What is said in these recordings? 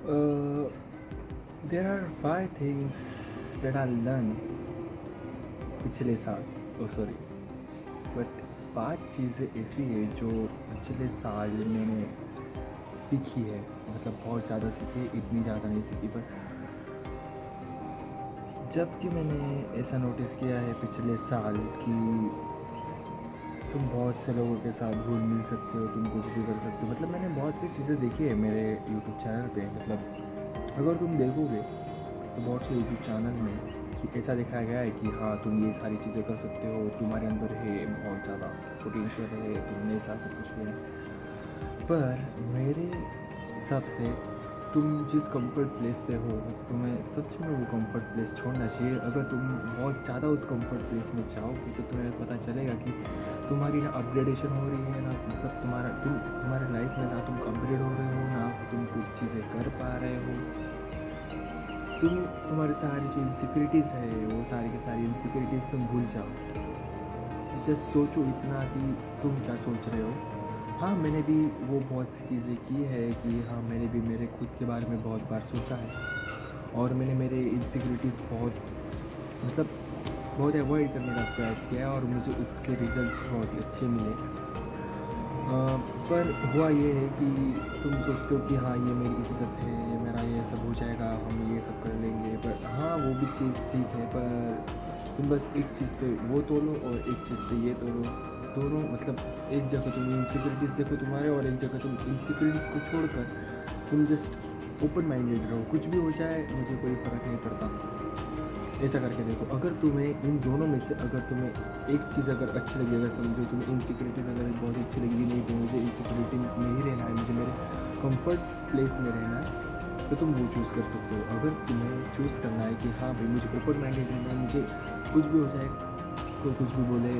Uh, there are five things that I learned पिछले साल sorry but 5 चीज़ें ऐसी है जो पिछले साल मैंने सीखी है, मतलब बहुत ज़्यादा सीखी है, इतनी ज़्यादा नहीं सीखी पर जबकि मैंने ऐसा नोटिस किया है पिछले साल कि तुम बहुत से लोगों के साथ घुल मिल सकते हो, तुम कुछ भी कर सकते हो। मतलब मैंने बहुत सी चीज़ें देखी है मेरे यूट्यूब चैनल पे। मतलब अगर तुम देखोगे तो बहुत से यूट्यूब चैनल में कि ऐसा दिखाया गया है कि हाँ तुम ये सारी चीज़ें कर सकते हो, तुम्हारे अंदर है बहुत ज़्यादा पोटेंशियल है, तुमने ऐसा सब कुछ किया है। पर मेरे हिसाब से तुम जिस कंफर्ट प्लेस पे हो तुम्हें सच में वो कंफर्ट प्लेस छोड़ना चाहिए। अगर तुम बहुत ज़्यादा उस कंफर्ट प्लेस में जाओगे तो तुम्हें पता चलेगा कि तुम्हारी ना अपग्रेडेशन हो रही है, ना मतलब तुम्हारे लाइफ में ना तुम अपग्रेड हो रहे हो, ना तुम कुछ चीज़ें कर पा रहे हो। तुम्हारी सारी जो इनसिक्योरिटीज़ है वो सारी की सारी इनसिक्योरिटीज़ तुम भूल जाओ। जस्ट सोचो इतना कि तुम क्या सोच रहे हो। हाँ मैंने भी वो बहुत सी चीज़ें की है कि हाँ मैंने भी मेरे खुद के बारे में बहुत बार सोचा है और मैंने मेरे इनसिक्योरिटीज़ बहुत अवॉइड करने का प्रयास किया और मुझे उसके रिजल्ट्स बहुत ही अच्छे मिले। पर हुआ ये है कि तुम सोचते हो कि हाँ ये मेरी इज़्ज़त है, ये मेरा ये सब हो जाएगा, हम ये सब कर लेंगे। पर हाँ वो भी चीज़ ठीक है, पर तुम बस एक चीज़ पे वो तोलो और एक चीज़ पे ये तोलो। दोनों मतलब एक जगह तुम इनसिक्योरिटीज़ देखो तुम्हारे और एक जगह तुम इनसिक्योरिटीज़ को छोड़कर तुम जस्ट ओपन माइंडेड रहो। कुछ भी हो जाए मुझे कोई फ़र्क नहीं पड़ता, ऐसा करके देखो। अगर तुम्हें इन दोनों में से अगर तुम्हें एक चीज़ अगर अच्छी लगी, अगर समझो तुम्हें इनसिक्योरिटीज़ अगर बहुत अच्छी लगी, नहीं तो मुझे इनसिक्योरिटी में ही रहना है, मुझे मेरे कंफर्ट प्लेस में रहना है, तो तुम वो चूज़ कर सकते हो। अगर तुम्हें चूज़ करना है कि हाँ भाई मुझे ओपन माइंडेड रहना है, मुझे कुछ भी हो जाए, कोई कुछ भी बोले,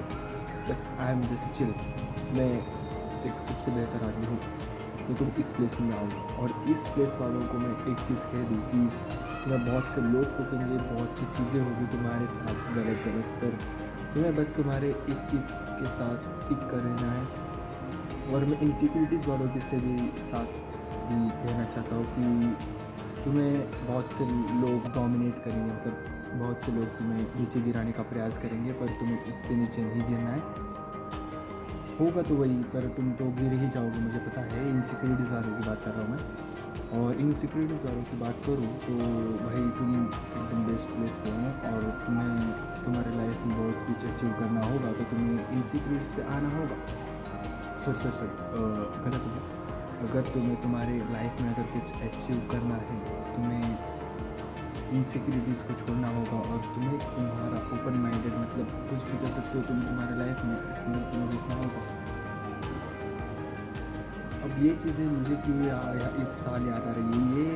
बस आई एम जस्ट चिल, मैं एक सबसे बेहतर आदमी हूँ, तो तुम इस प्लेस में आओ। और इस प्लेस वालों को मैं एक चीज़ कह दूँ कि तुम्हें बहुत से लोग टोकेंगे, बहुत सी चीज़ें होगी तुम्हारे साथ गलत गलत, पर तुम्हें बस तुम्हारे इस चीज़ के साथ टिक कर रहना है। और मैं इनसिक्योरिटीज़ वालों के से भी साथ भी कहना चाहता हूँ कि तुम्हें बहुत से लोग डोमिनेट करेंगे, मतलब बहुत से लोग तुम्हें नीचे गिराने का प्रयास करेंगे, पर तुम्हें उससे नीचे नहीं गिरना है। होगा तो वही, पर तुम तो गिर ही जाओगे, मुझे पता है। इनसिक्योरिटीज़ वालों की बात कर रहा हूँ मैं। और इनसिक्योरिटीज़ वालों की बात करूँ तो भाई तुम एकदम बेस्ट प्लेस पे हो और तुम्हें तुम्हारे लाइफ में बहुत कुछ अचीव करना होगा, तो तुम्हें इनसिक्योरिटीज़ पे आना होगा। सॉरी गलत हो गया। अगर तुम्हें तुम्हारे लाइफ में अगर कुछ अचीव करना है तो तुम्हें इनसिक्योरिटीज़ को छोड़ना होगा और तुम्हें तुम्हारा ओपन माइंडेड, मतलब कुछ भी कर सकते हो तुम तुम्हारे लाइफ में, इसमें तुम्हें घुसना होगा। अब ये चीज़ें मुझे क्यों इस साल याद आ रही है, ये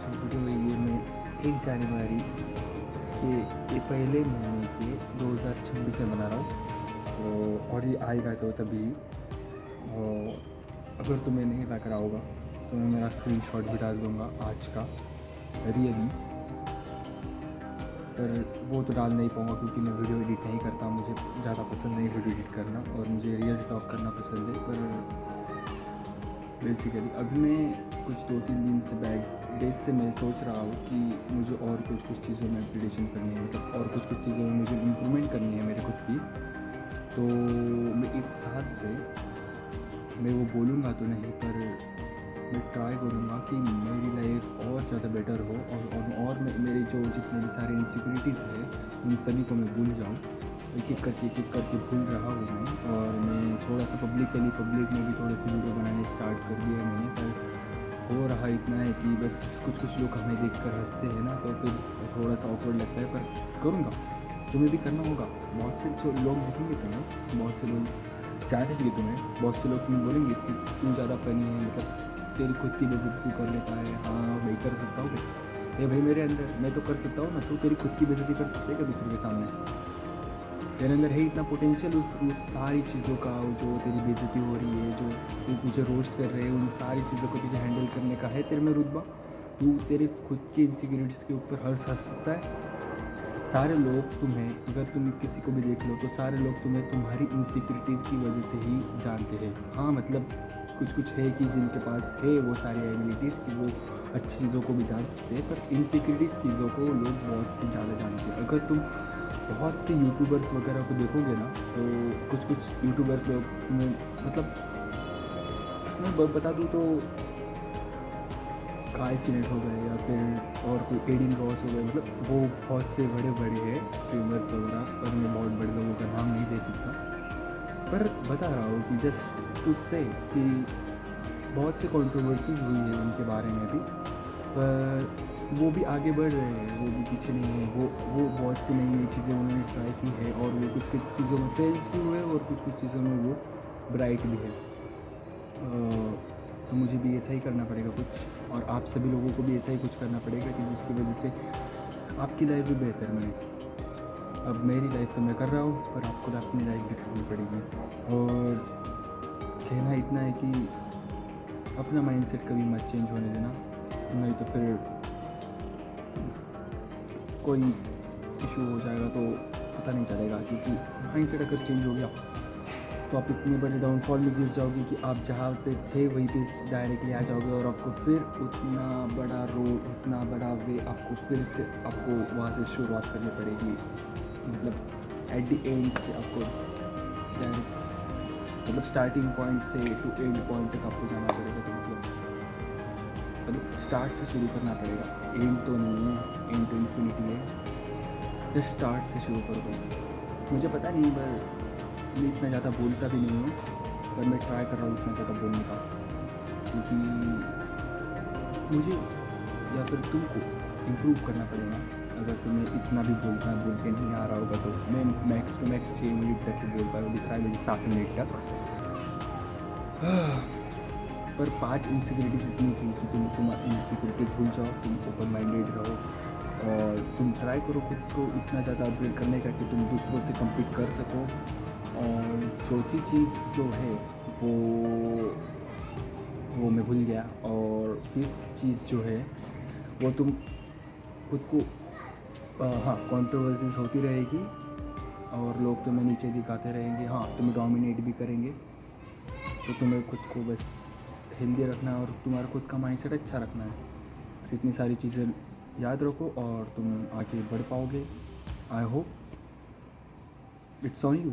जो वीडियो है ये मैं 1 जनवरी के ये पहले महीने के 2026 में बना रहा हूँ, और ये आएगा तो तभी। और अगर तुम्हें नहीं लग रहा होगा तो मैं मेरा स्क्रीनशॉट भी डाल दूँगा आज का रियली, पर वो तो डाल नहीं पाऊँगा क्योंकि मैं वीडियो एडिट नहीं करता, मुझे ज़्यादा पसंद नहीं वीडियो एडिट करना और मुझे रियल टॉक करना पसंद है। पर बेसिकली अभी मैं कुछ 2-3 दिन से डेज से मैं सोच रहा हूँ कि मुझे और कुछ चीज़ों में अपग्रेडेशन करनी है, मतलब और कुछ चीज़ों में मुझे इम्प्रूवमेंट करनी है मेरे खुद की। तो मैं इस साल से मैं वो बोलूँगा तो नहीं, पर मैं ट्राई करूँगा कि मेरी लाइफ और ज़्यादा बेटर हो और मेरे जो जितने भी सारे इनसिक्योरिटीज़ है उन सभी को मैं भूल जाऊँ। एक एक करके भूल रहा हूँ मैं। और मैं थोड़ा सा पब्लिक में भी थोड़े से वीडियो बनाने स्टार्ट कर दिया मैंने, पर हो रहा इतना है कि बस कुछ लोग हमें देख कर हंसते हैं ना, तो फिर थोड़ा सा ऑकवर्ड लगता है। पर करूँगा, तुम्हें भी करना होगा। बहुत से जो लोग दिखेंगे तुम्हें, बहुत से लोग चाहेंगे तुम्हें, बहुत से लोग तुम्हें बोलेंगे कि तू ज़्यादा फनी है, मतलब तेरी खुद की बेइज्जती तू कर लेता है। हाँ भाई कर सकता हूँ भाई, ये भाई मेरे अंदर, मैं तो कर सकता हूँ ना। तू तेरी खुद की बेइज्जती कर सकते है क्या दूसरों के सामने? तेरे अंदर है इतना पोटेंशियल उस सारी चीज़ों का, जो तेरी बेइज्जती हो रही है, जो तू तुझे रोस्ट कर रहे हैं, उन सारी चीज़ों को तुझे हैंडल करने का है तेरे में रुतबा। तू तेरे खुद की इनसिक्योरिटीज़ के ऊपर हंस सकता है। सारे लोग तुम्हें, अगर तुम किसी को भी देख लो तो सारे लोग तुम्हें तुम्हारी इनसिक्योरिटीज़ की वजह से ही जानते हैं। हाँ मतलब कुछ है कि जिनके पास है वो सारी एबिलिटीज़ कि वो अच्छी चीज़ों को भी जान सकते हैं, पर इनसिक्योरिटीज़ चीज़ों को लोग बहुत सी ज़्यादा जानते हैं। अगर तुम बहुत से यूट्यूबर्स वगैरह को देखोगे ना, तो कुछ कुछ यूट्यूबर्स लोग मतलब मैं बता दूँ तो काय सीनेट हो गए या फिर और कोई एडिन रॉस हो गए, मतलब वो बहुत से बड़े बड़े हैं स्ट्रीमर्स वगैरह, पर मैं बहुत बड़े लोगों का नाम नहीं ले सकता। पर बता रहा हूँ कि जस्ट टू से कि बहुत से कंट्रोवर्सीज हुई है उनके बारे में भी, पर वो भी आगे बढ़ रहे हैं, वो भी पीछे नहीं है। वो बहुत सी नई नई चीज़ें उन्होंने ट्राई की है, और वो कुछ कुछ चीज़ों में फेल्स भी हुए और कुछ कुछ चीज़ों में वो ब्राइट भी है। तो मुझे भी ऐसा ही करना पड़ेगा कुछ, और आप सभी लोगों को भी ऐसा ही कुछ करना पड़ेगा कि जिसकी वजह से आपकी लाइफ भी बेहतर बने। अब मेरी लाइफ तो मैं कर रहा हूँ, पर आपको अपनी लाइफ भी करनी पड़ेगी। और कहना इतना है कि अपना माइंडसेट कभी मत चेंज होने देना, नहीं तो फिर कोई इशू हो जाएगा तो पता नहीं चलेगा। क्योंकि माइंडसेट अगर चेंज हो गया तो आप इतने बड़े डाउनफॉल में गिर जाओगे कि आप जहाँ पे थे वहीं पे डायरेक्टली आ जाओगे, और आपको फिर उतना बड़ा रोड, उतना बड़ा वे आपको फिर से आपको वहाँ से शुरुआत करनी पड़ेगी। मतलब एट द एंड से आपको डायरेक्ट, मतलब स्टार्टिंग पॉइंट से टू एंड पॉइंट तक आपको जाना पड़ेगा। तो मतलब स्टार्ट से शुरू करना पड़ेगा, एंड तो नहीं है, एंड तो इन्फिनिटी है। जस्ट स्टार्ट से शुरू करो। मुझे पता नहीं, पर मैं इतना ज़्यादा बोलता भी नहीं हूँ, पर मैं ट्राई कर रहा हूँ इतना ज़्यादा बोलने का, क्योंकि मुझे या फिर तुमको इम्प्रूव करना पड़ेगा। अगर तुम्हें इतना भी बोल के नहीं आ रहा होगा तो मैं मैक्स टू मैक्स 6 मिनट तक ही बोल पाया, दिख रहा है मुझे 7 मिनट तक। पर 5 इनसिक्योरिटीज़ इतनी थी कि तुम इनसिक्योरिटीज़ भूल जाओ, तुम ओपन माइंडेड रहो, और तुम ट्राई करो खुद को इतना ज़्यादा अपग्रेड करने का कि तुम दूसरों से कम्पीट कर सको। और चौथी चीज़ जो है वो मैं भूल गया। और फिफ्थ चीज़ जो है वो तुम खुद को हाँ, कंट्रोवर्सीज होती रहेगी और लोग तुम्हें नीचे दिखाते रहेंगे, हाँ तुम्हें डोमिनेट भी करेंगे। तो तुम्हें खुद को बस हेल्दी रखना है और तुम्हारा खुद का माइंडसेट अच्छा रखना है। बस इतनी सारी चीज़ें याद रखो और तुम आगे बढ़ पाओगे। I hope it's on you.